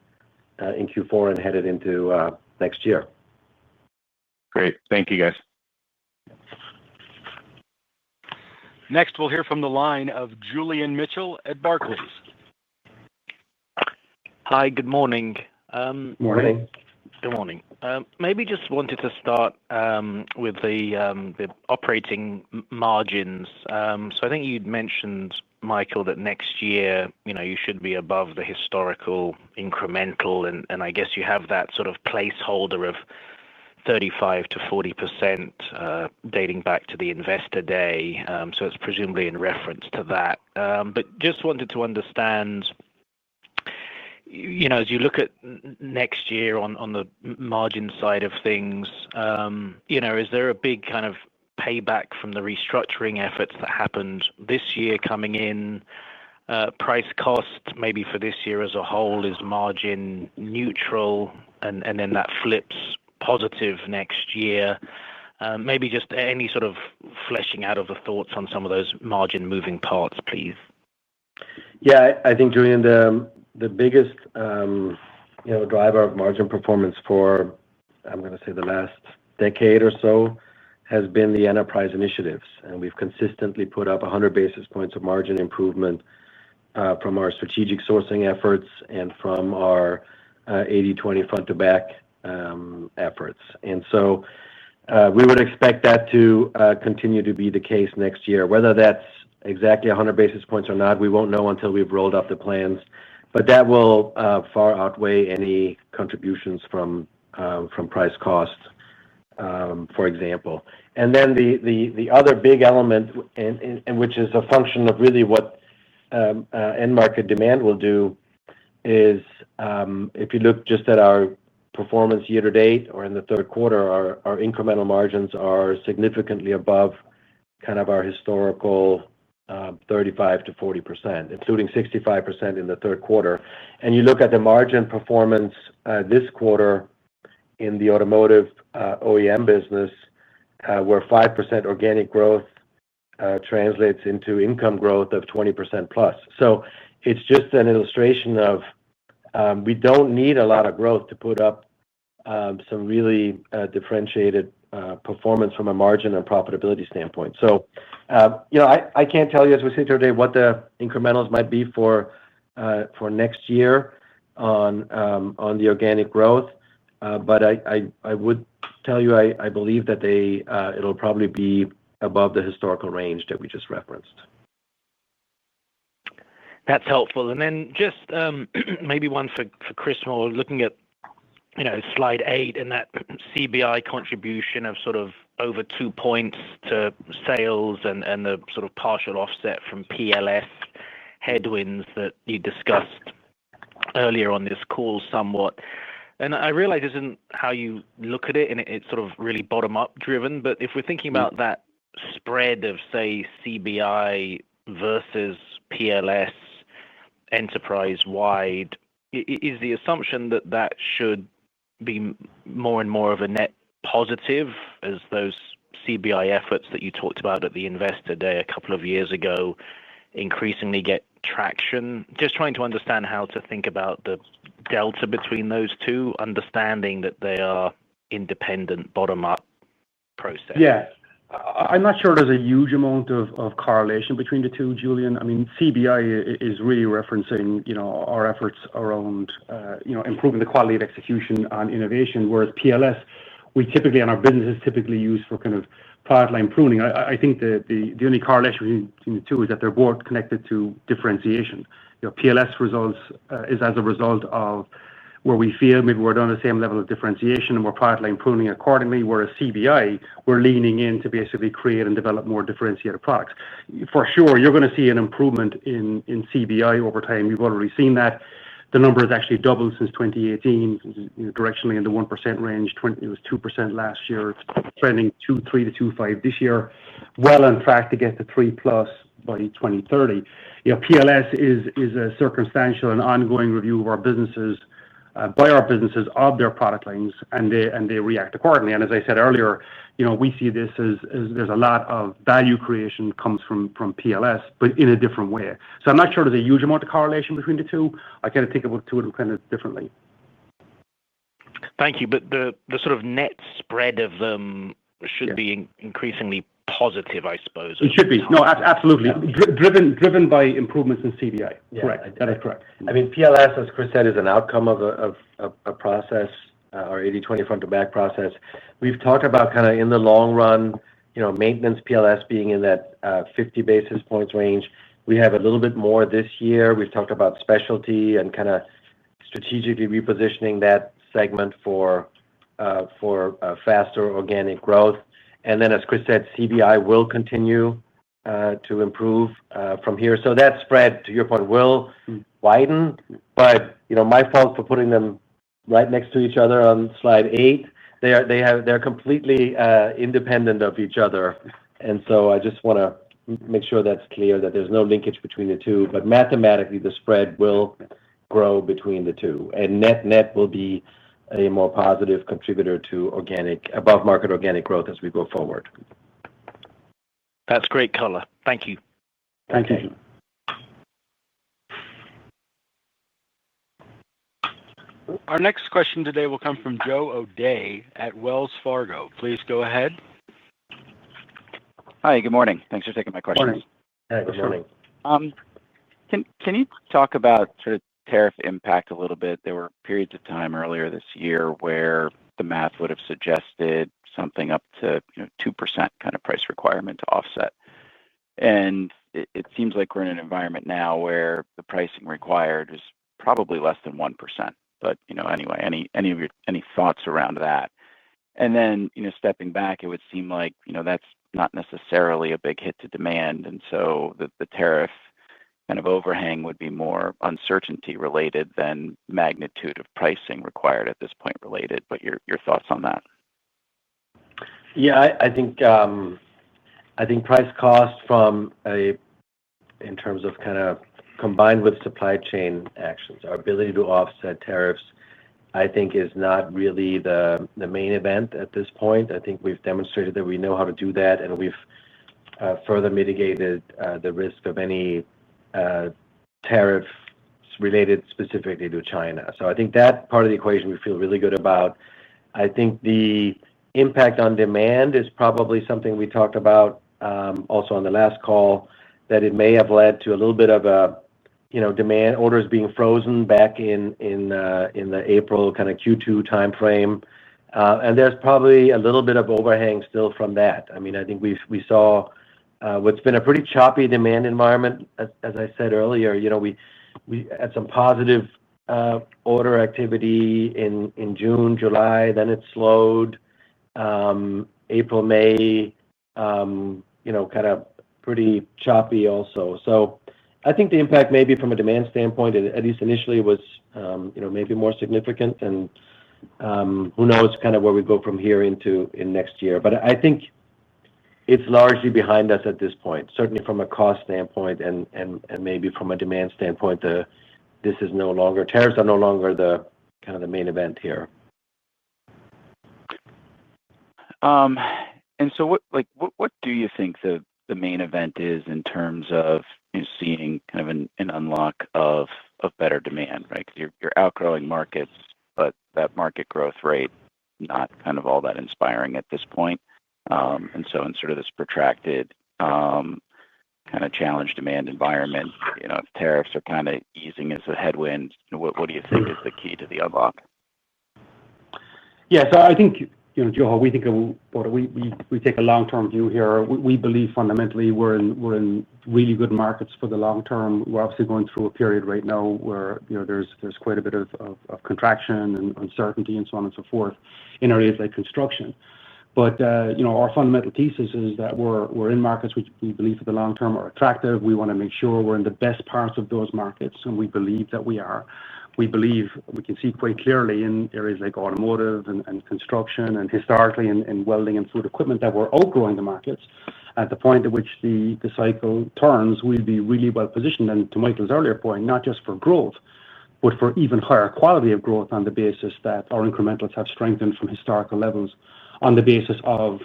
in Q4 and headed into next year. Great. Thank you, guys. Next, we'll hear from the line of Julian Mitchell at Barclays. Hi, good morning. Morning. Good morning. Maybe just wanted to start with the operating margins. So I think you'd mentioned, Michael, that next year, you should be above the historical incremental, and I guess you have that sort of placeholder of 35 to 40% dating back to the Investor Day. So it's presumably in reference to that. But just wanted to understand, as you look at next year on the margin side of things, is there a big kind of payback from the restructuring efforts that happened this year coming in? Price cost maybe for this year as a whole is margin neutral, and then that flips positive next year. Maybe just any sort of fleshing out of the thoughts on some of those margin moving parts, please. Yeah, I think, Julian, the biggest driver of margin performance for, I'm going to say, the last decade or so has been the enterprise initiatives. And we've consistently put up 100 basis points of margin improvement from our strategic sourcing efforts and from our 80/20 front-to-back efforts. And so we would expect that to continue to be the case next year. Whether that's exactly 100 basis points or not, we won't know until we've rolled up the plans. But that will far outweigh any contributions from price cost, for example. And then the other big element, and which is a function of really what end market demand will do, is if you look just at our performance year to date or in the third quarter, our incremental margins are significantly above kind of our historical 35 to 40%, including 65% in the third quarter. And you look at the margin performance this quarter in the automotive OEM business, where 5% organic growth translates into income growth of 20% plus. So it's just an illustration of we don't need a lot of growth to put up some really differentiated performance from a margin and profitability standpoint. So, I can't tell you as we sit here today what the incrementals might be for next year on the organic growth, but I would tell you I believe that it'll probably be above the historical range that we just referenced. That's helpful. And then just maybe one for Chris Moore, looking at slide 8 and that CBI contribution of sort of over 2 points to sales and the sort of partial offset from PLS headwinds that you discussed earlier on this call somewhat. And I realize this isn't how you look at it, and it's sort of really bottom-up driven. But if we're thinking about that spread of, say, CBI versus PLS enterprise-wide, is the assumption that should be more and more of a net positive as those CBI efforts that you talked about at the Investor Day a couple of years ago increasingly get traction? Just trying to understand how to think about the delta between those two, understanding that they are independent bottom-up process. Yeah. I'm not sure there's a huge amount of correlation between the two, Julian. I mean, CBI is really referencing, our efforts around, improving the quality of execution on innovation, whereas PLS, we typically, and our business is typically used for kind of product line pruning. I think the only correlation between the two is that they're both connected to differentiation. PLS results is as a result of where we feel maybe we're on the same level of differentiation and we're product line pruning accordingly, whereas CBI, we're leaning in to basically create and develop more differentiated products. For sure, you're going to see an improvement in CBI over time. We've already seen that. The number has actually doubled since 2018, directionally in the 1% range. It was 2% last year. It's trending 2.3 to 2.5 this year. Well on track to get to 3+ by 2030. PLS is a circumstantial and ongoing review of our businesses, by our businesses, of their product lines, and they react accordingly. And as I said earlier, we see this as there's a lot of value creation comes from PLS, but in a different way. So I'm not sure there's a huge amount of correlation between the two. I kind of think about two of them kind of differently. Thank you. But the sort of net spread of them should be increasingly positive, I suppose. It should be. No, absolutely. Driven by improvements in CBI. Yeah, correct. That is correct. I mean, PLS, as Chris said, is an outcome of a process, our 80/20 front to back process. We've talked about kind of in the long run, maintenance PLS being in that 50 basis points range. We have a little bit more this year. We've talked about specialty and kind of strategically repositioning that segment for faster organic growth. And then, as Chris said, CBI will continue to improve from here. So that spread, to your point, will widen. But my fault for putting them right next to each other on slide 8. They're completely independent of each other, and so I just want to make sure that's clear that there's no linkage between the two. But mathematically, the spread will grow between the two, and net will be a more positive contributor to above market organic growth as we go forward. That's great color. Thank you. Thank you. Our next question today will come from Joe O'Dea at Wells Fargo. Please go ahead. Hi, good morning. Thanks for taking my questions. Good morning. Can you talk about sort of tariff impact a little bit? There were periods of time earlier this year where the math would have suggested something up to 2% kind of price requirement to offset. And it seems like we're in an environment now where the pricing required is probably less than 1%. But anyway, any thoughts around that? And then stepping back, it would seem like that's not necessarily a big hit to demand, and so the tariff kind of overhang would be more uncertainty related than magnitude of pricing required at this point related. But your thoughts on that? Yeah, I think price cost in terms of kind of combined with supply chain actions, our ability to offset tariffs, I think is not really the main event at this point. I think we've demonstrated that we know how to do that, and we've further mitigated the risk of any tariffs related specifically to China. So I think that part of the equation we feel really good about. I think the impact on demand is probably something we talked about also on the last call, that it may have led to a little bit of a demand orders being frozen back in the April kind of Q2 timeframe. And there's probably a little bit of overhang still from that. I mean, I think we saw what's been a pretty choppy demand environment. As I said earlier, we had some positive order activity in June, July, then it slowed. April, May, kind of pretty choppy also. So I think the impact maybe from a demand standpoint, at least initially, was maybe more significant, and who knows kind of where we go from here in next year. But I think it's largely behind us at this point, certainly from a cost standpoint and maybe from a demand standpoint. Tariffs are no longer the kind of the main event here. And so what do you think the main event is in terms of seeing kind of an unlock of better demand, right? Because you're outgrowing markets, but that market growth rate not kind of all that inspiring at this point. And so in sort of this protracted kind of challenge demand environment, if tariffs are kind of easing as a headwind, what do you think is the key to the unlock? Yeah, so I think Joe, how we think about it, we take a long-term view here. We believe fundamentally we're in really good markets for the long term. We're obviously going through a period right now where there's quite a bit of contraction and uncertainty and so on and so forth in areas like construction. But our fundamental thesis is that we're in markets which we believe for the long term are attractive. We want to make sure we're in the best parts of those markets, and we believe that we are. We believe we can see quite clearly in areas like automotive and construction and historically in welding and food equipment that we're outgrowing the markets. At the point at which the cycle turns, we'll be really well positioned. And to Michael's earlier point, not just for growth, but for even higher quality of growth on the basis that our incrementals have strengthened from historical levels on the basis of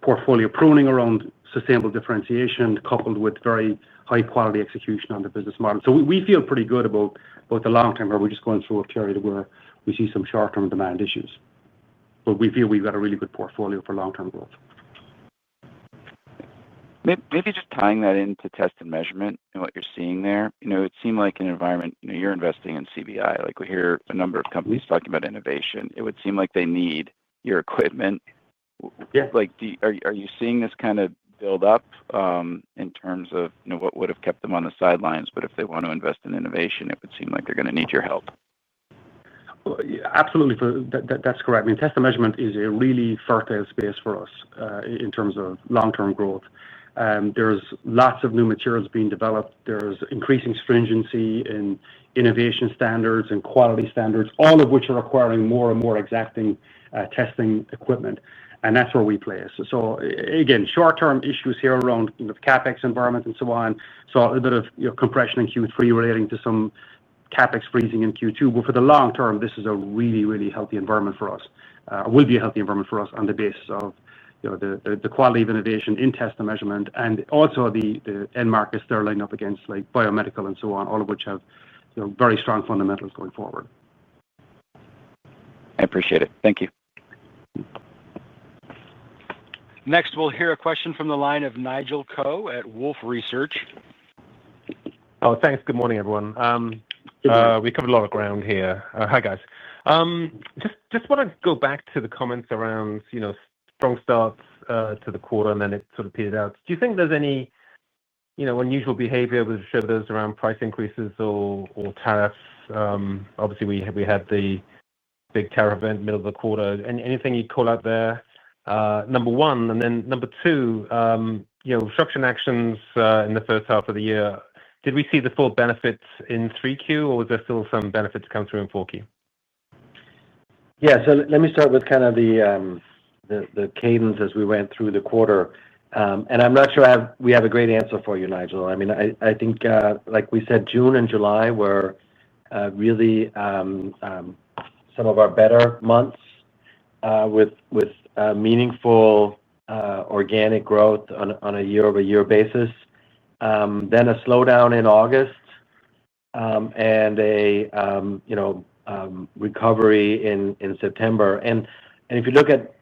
portfolio pruning around sustainable differentiation coupled with very high quality execution on the business model. So we feel pretty good about the long term, where we're just going through a period where we see some short term demand issues. But we feel we've got a really good portfolio for long term growth. Maybe just tying that into test and measurement and what you're seeing there. It seemed like an environment, you're investing in CBI. Like we hear a number of companies talking about innovation. It would seem like they need your equipment. Yeah. Like, are you seeing this kind of build up in terms of what would have kept them on the sidelines? But if they want to invest in innovation, it would seem like they're going to need your help. Absolutely, that's correct. I mean, test and measurement is a really fertile space for us in terms of long term growth. There's lots of new materials being developed. There's increasing stringency in innovation standards and quality standards, all of which are requiring more and more exacting testing equipment. And that's where we play. So again, short-term issues here around the CapEx environment and so on. So a bit of compression in Q3 relating to some CapEx freezing in Q2. But for the long term, this is a really, really healthy environment for us. Will be a healthy environment for us on the basis of the quality of innovation in test and measurement, and also the end markets they're lining up against, like biomedical and so on, all of which have very strong fundamentals going forward. I appreciate it. Thank you. Next, we'll hear a question from the line of Nigel Coe at Wolfe Research. Oh, thanks. Good morning, everyone. We covered a lot of ground here. Hi, guys. Just want to go back to the comments around, strong starts to the quarter, and then it sort of petered out. Do you think there's any, unusual behavior with those around price increases or tariffs? Obviously, we had the big tariff event middle of the quarter. Anything you'd call out there? Number one, and then number two, restructuring actions in the first half of the year. Did we see the full benefits in 3Q, or was there still some benefit to come through in 4Q? Yeah, so let me start with kind of the cadence as we went through the quarter. And I'm not sure we have a great answer for you, Nigel. I mean, I think, like we said, June and July were really some of our better months with meaningful organic growth on a year-over-year basis. Then a slowdown in August and a recovery in September. And if you look at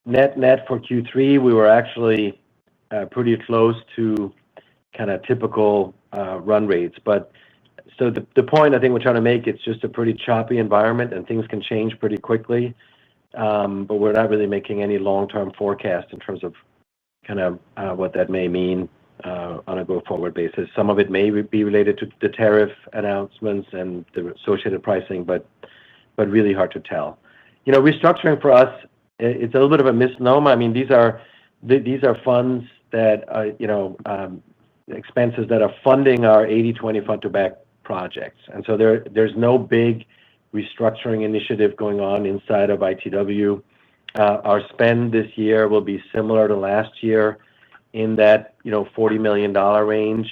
net for Q3, we were actually pretty close to kind of typical run rates. But so the point I think we're trying to make, it's just a pretty choppy environment and things can change pretty quickly. But we're not really making any long-term forecast in terms of kind of what that may mean on a go-forward basis. Some of it may be related to the tariff announcements and the associated pricing, but really hard to tell. Restructuring for us, it's a little bit of a misnomer. I mean, these are funds that are, expenses that are funding our 80/20 front-to-back projects. And so there's no big restructuring initiative going on inside of ITW. Our spend this year will be similar to last year in that $40 million range.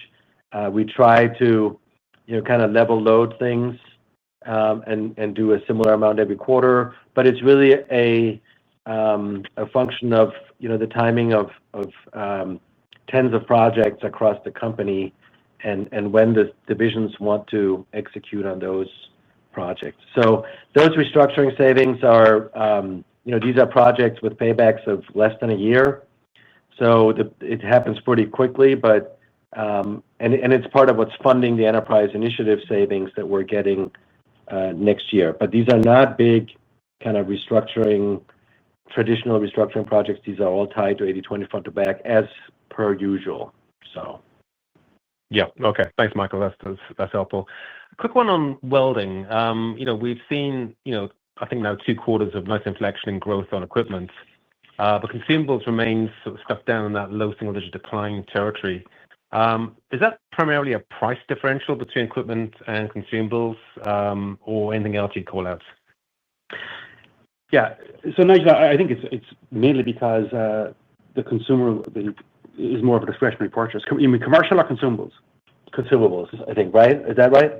We try to kind of level load things and do a similar amount every quarter, but it's really a function of the timing of tens of projects across the company and when the divisions want to execute on those projects. So those restructuring savings are these are projects with paybacks of less than a year. So it happens pretty quickly, but and it's part of what's funding the enterprise initiative savings that we're getting next year. But these are not big kind of traditional restructuring projects. These are all tied to 80/20 front to back as per usual. Yeah. Okay. Thanks, Michael. That's helpful. Quick one on welding. We've seen, I think now 2 quarters of nice inflection in growth on equipment, but consumables remain sort of stuck down in that low single-digit decline territory. Is that primarily a price differential between equipment and consumables, or anything else you'd call out? Yeah. So Nigel, I think it's mainly because the consumer is more of a discretionary purchase. You mean commercial or consumables? Consumables, I think, right? Is that right?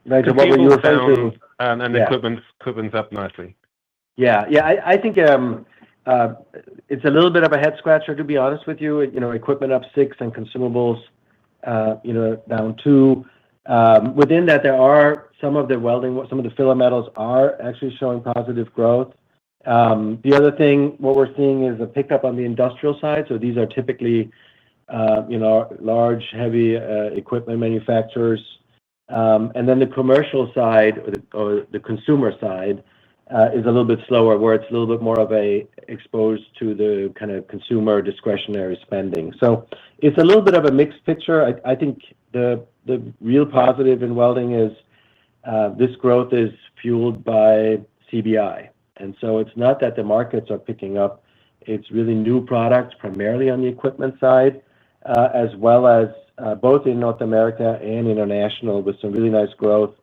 Nigel, what were you referring to? And equipment's up nicely. Yeah. I think it's a little bit of a head scratcher, to be honest with you. Equipment up 6 and consumables, down 2. Within that, there are some of the filler metals are actually showing positive growth. The other thing, what we're seeing is a pickup on the industrial side. So these are typically, large, heavy equipment manufacturers. And then the commercial side or the consumer side is a little bit slower, where it's a little bit more of exposed to the kind of consumer discretionary spending. So it's a little bit of a mixed picture. I think the real positive in welding is this growth is fueled by CBI. And so it's not that the markets are picking up. It's really new products, primarily on the equipment side, as well as both in North America and international, with some really nice growth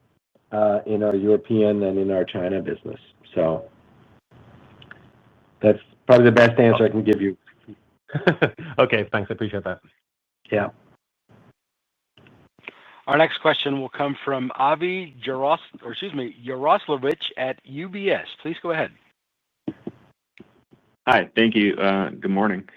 in our European and in our China business. So that's probably the best answer I can give you. Okay, thanks. I appreciate that. Yeah. Our next question will come from Avi Jaroslawicz at UBS. Please go ahead. Hi. Thank you. Good morning.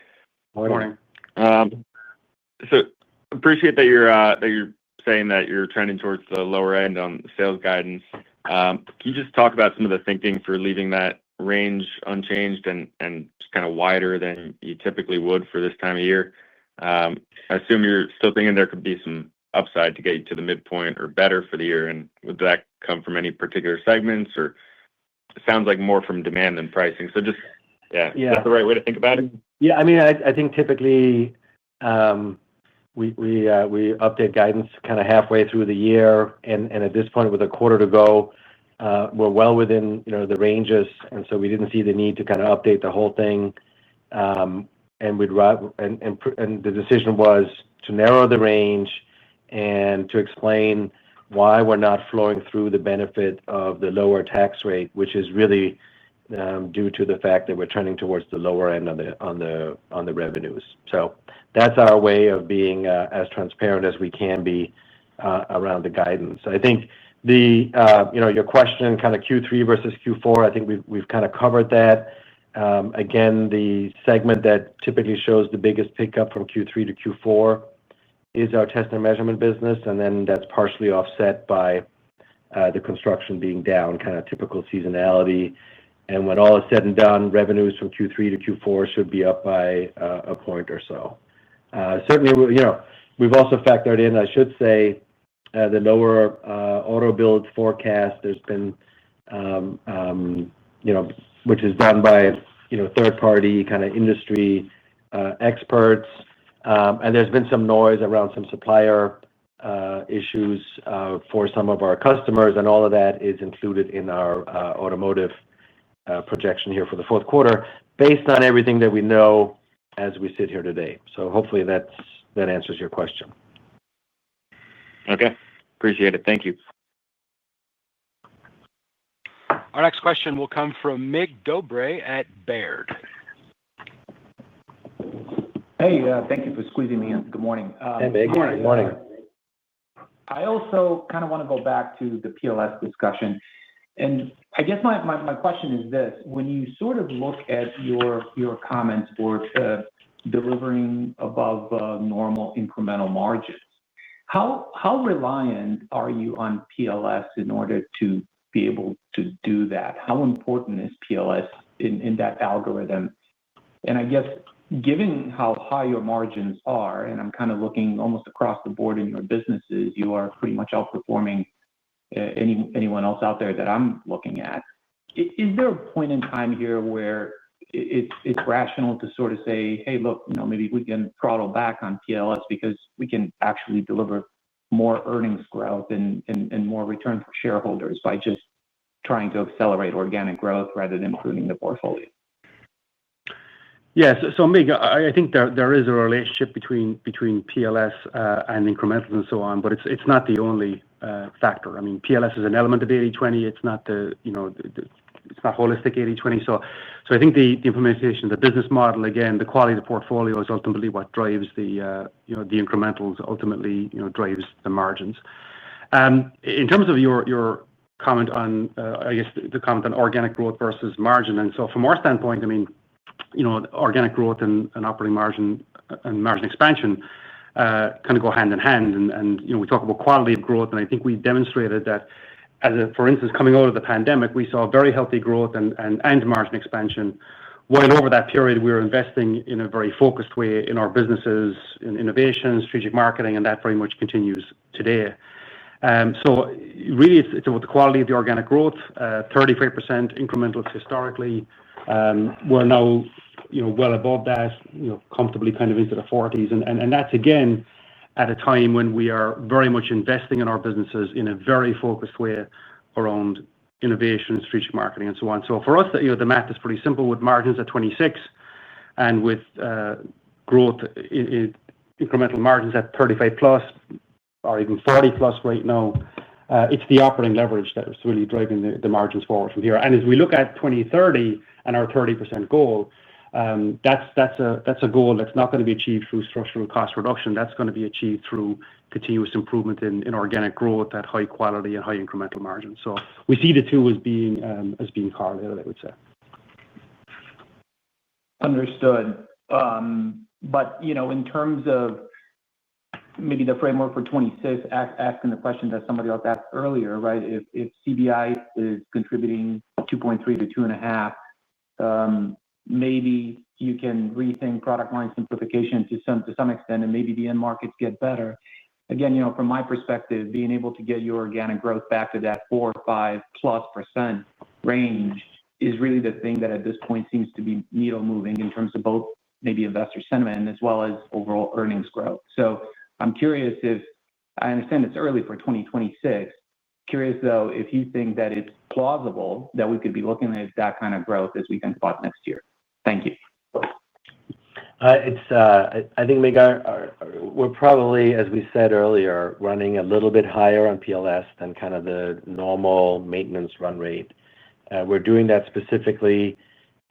Morning. So appreciate that you're saying that you're trending towards the lower end on the sales guidance. Can you just talk about some of the thinking for leaving that range unchanged and just kind of wider than you typically would for this time of year? I assume you're still thinking there could be some upside to get you to the midpoint or better for the year. And would that come from any particular segments, or it sounds like more from demand than pricing? So just, is that the right way to think about it? Yeah. I mean, I think typically we update guidance kind of halfway through the year, and at this point, with a quarter to go, we're well within the ranges, and so we didn't see the need to kind of update the whole thing. And the decision was to narrow the range and to explain why we're not flowing through the benefit of the lower tax rate, which is really due to the fact that we're trending towards the lower end on the revenues. So that's our way of being as transparent as we can be around the guidance. I think your question, kind of Q3 versus Q4, I think we've kind of covered that. Again, the segment that typically shows the biggest pickup from Q3 to Q4 is our test and measurement business, and then that's partially offset by the construction being down, kind of typical seasonality. And when all is said and done, revenues from Q3 to Q4 should be up by a point or so. Certainly, we've also factored in, I should say, the lower auto build forecast. There's been, which is done by third-party kind of industry experts, and there's been some noise around some supplier issues for some of our customers, and all of that is included in our automotive projection here for the fourth quarter, based on everything that we know as we sit here today. So hopefully that answers your question. Okay. Appreciate it. Thank you. Our next question will come from Mig Dobre at Baird. Hey, thank you for squeezing me in. Good morning. Hey, Mig. Good morning. I also kind of want to go back to the PLS discussion. And I guess my question is this: when you sort of look at your comments for delivering above normal incremental margins, how reliant are you on PLS in order to be able to do that? How important is PLS in that algorithm? And I guess, given how high your margins are, and I'm kind of looking almost across the board in your businesses, you are pretty much outperforming anyone else out there that I'm looking at. Is there a point in time here where it's rational to sort of say, hey, look, maybe we can throttle back on PLS because we can actually deliver more earnings growth and more return for shareholders by just trying to accelerate organic growth rather than pruning the portfolio? Yes. So Mig, I think there is a relationship between PLS and incrementals and so on, but it's not the only factor. I mean, PLS is an element of 80/20. It's not it's not holistic 80/20. So I think the implementation of the business model, again, the quality of the portfolio is ultimately what drives the incrementals, ultimately drives the margins. In terms of your comment on, I guess, the comment on organic growth versus margin, and so from our standpoint, I mean, organic growth and operating margin and margin expansion kind of go hand in hand. And we talk about quality of growth, and I think we demonstrated that, for instance, coming out of the pandemic, we saw very healthy growth and margin expansion. While over that period, we were investing in a very focused way in our businesses, in innovation, strategic marketing, and that very much continues today. So really, it's about the quality of the organic growth, 35% incrementals historically. We're now well above that, comfortably kind of into the 40s. And that's, again, at a time when we are very much investing in our businesses in a very focused way around innovation, strategic marketing, and so on. So for us, the math is pretty simple with margins at 26 and with growth, incremental margins at 35 plus or even 40 plus right now. It's the operating leverage that is really driving the margins forward from here. And as we look at 2030 and our 30% goal, that's a goal that's not going to be achieved through structural cost reduction. That's going to be achieved through continuous improvement in organic growth at high quality and high incremental margins. So we see the two as being correlated, I would say. Understood. But in terms of maybe the framework for 26, asking the question that somebody else asked earlier, right? If CBI is contributing 2.3 to 2.5, maybe you can rethink product line simplification to some extent, and maybe the end markets get better. Again, from my perspective, being able to get your organic growth back to that 4 or 5+% range is really the thing that at this point seems to be needle moving in terms of both maybe investor sentiment as well as overall earnings growth. So I'm curious if I understand it's early for 2026. Curious, though, if you think that it's plausible that we could be looking at that kind of growth as we think about next year. Thank you. I think, Mig, we're probably, as we said earlier, running a little bit higher on PLS than kind of the normal maintenance run rate. We're doing that specifically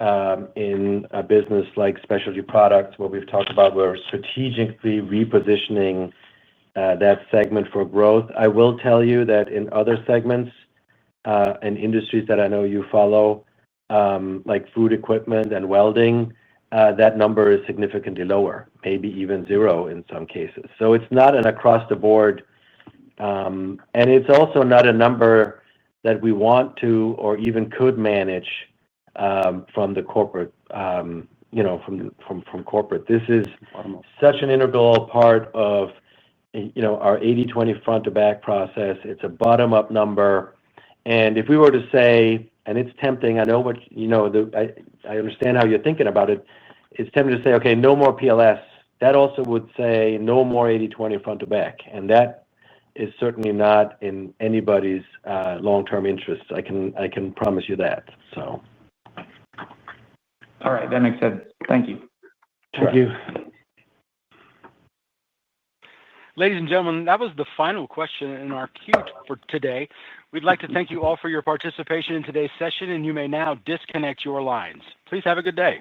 in a business like specialty products, where we've talked about we're strategically repositioning that segment for growth. I will tell you that in other segments and industries that I know you follow, like food equipment and welding, that number is significantly lower, maybe even zero in some cases. So it's not an across the board, and it's also not a number that we want to or even could manage from the corporate, from corporate. This is such an integral part of our 80/20 front to back process. It's a bottom up number, and if we were to say, and it's tempting, I know what I understand how you're thinking about it. It's tempting to say, okay, no more PLS. That also would say no more 80/20 front to back, and that is certainly not in anybody's long-term interests. I can promise you that. So. All right, that makes sense. Thank you. Thank you. Ladies and gentlemen, that was the final question in our queue for today. We'd like to thank you all for your participation in today's session, and you may now disconnect your lines. Please have a good day.